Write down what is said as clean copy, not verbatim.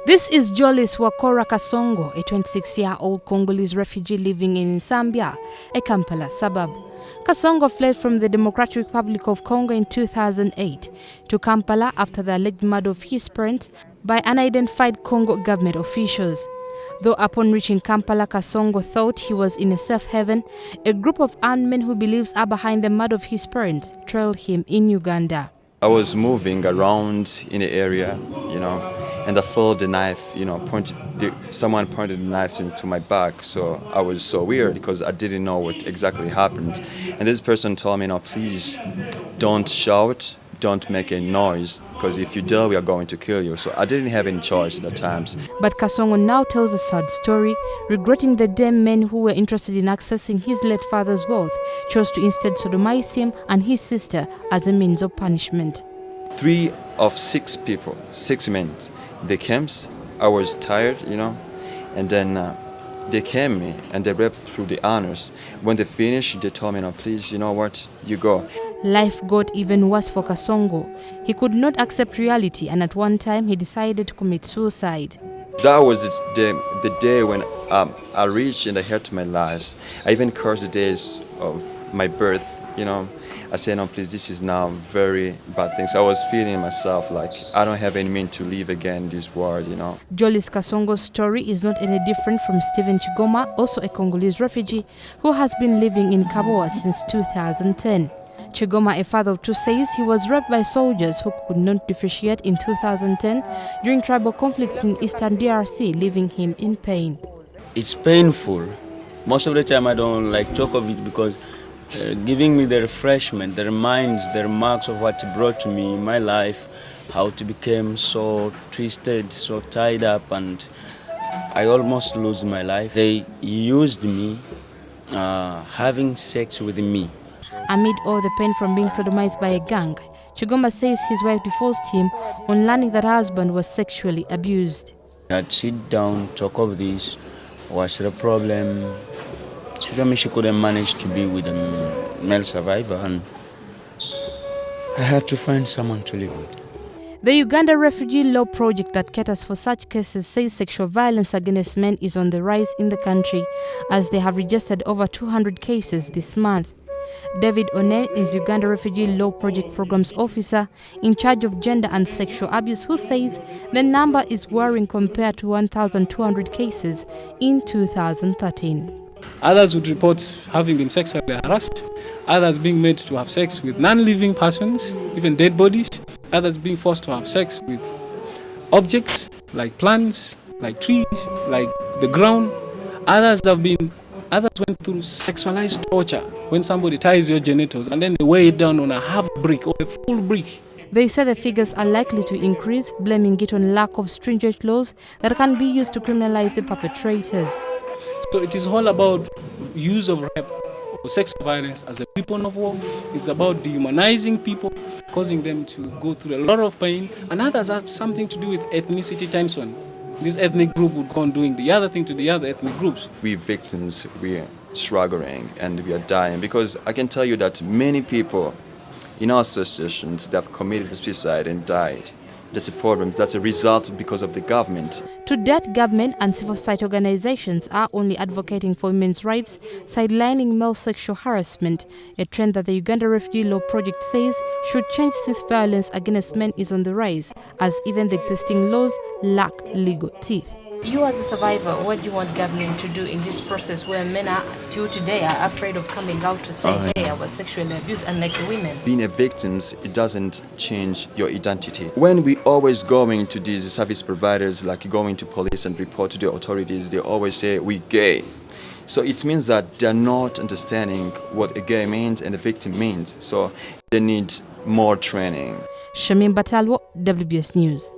This is Jolis Wakora Kasongo, a 26-year-old Congolese refugee living in Zambia, a Kampala suburb. Kasongo fled from the Democratic Republic of Congo in 2008 to Kampala after the alleged murder of his parents by unidentified Congo government officials. Though upon reaching Kampala, Kasongo thought he was in a safe haven, a group of armed men who believes are behind the murder of his parents trailed him in Uganda. I was moving around in the area, and I felt the knife, someone pointed the knife into my back. So I was so weird because I didn't know what exactly happened. And this person told me, please don't shout, don't make a noise, because if you do, we are going to kill you. So I didn't have any choice at the times. But Kasongo now tells a sad story, regretting the damn men who were interested in accessing his late father's wealth chose to instead sodomize him and his sister as a means of punishment. 3 of 6 people, 6 men, they came. I was tired, and then they came and they rapped through the honors. When they finished, they told me, please, you know what, you go. Life got even worse for Kasongo. He could not accept reality, and at one time he decided to commit suicide. That was the day when I reached and I had to my life. I even cursed the days of my birth, I said, no, please, this is now very bad things. I was feeling myself like I don't have any means to live again in this world, Jolis Kasongo's story is not any different from Stephen Chigoma, also a Congolese refugee who has been living in Kaboa since 2010. Chigoma, a father of 2, says he was raped by soldiers who could not differentiate in 2010 during tribal conflicts in eastern DRC, leaving him in pain. It's painful. Most of the time I don't like talk of it because giving me the refreshment, the reminds, the remarks of what it brought to me in my life, how it became so twisted, so tied up, and I almost lose my life. They used me, having sex with me. Amid all the pain from being sodomized by a gang, Chigoma says his wife divorced him on learning that her husband was sexually abused. I'd sit down, talk of this, what's the problem. She told me she couldn't manage to be with a male survivor, and I had to find someone to live with. The Uganda Refugee Law Project that caters for such cases says sexual violence against men is on the rise in the country, as they have registered over 200 cases this month. David Onen is Uganda Refugee Law Project Programs Officer in charge of gender and sexual abuse, who says the number is worrying compared to 1,200 cases in 2013. Others would report having been sexually harassed, others being made to have sex with non-living persons, even dead bodies, others being forced to have sex with objects like plants, like trees, like the ground. Others went through sexualized torture when somebody ties your genitals and then they weigh it down on a half brick or a full brick. They say the figures are likely to increase, blaming it on lack of stringent laws that can be used to criminalize the perpetrators. So it is all about use of rape or sexual violence as a weapon of war. It's about dehumanizing people, causing them to go through a lot of pain, and others has something to do with ethnicity tension. This ethnic group would go on doing the other thing to the other ethnic groups. We victims, we are struggling and we are dying, because I can tell you that many people in our associations that have committed suicide and died. That's a problem. That's a result because of the government. To date, government and civil society organizations are only advocating for women's rights, sidelining male sexual harassment, a trend that the Uganda Refugee Law Project says should change since violence against men is on the rise, as even the existing laws lack legal teeth. You as a survivor, what do you want government to do in this process where men are, till today, are afraid of coming out to say, hey, I was sexually abused, unlike the women? Being a victim, it doesn't change your identity. When we always going to these service providers, like going to police and report to the authorities, they always say, we gay. So it means that they're not understanding what a gay means and a victim means. So they need more training. Shamin Batalwo, WBS News.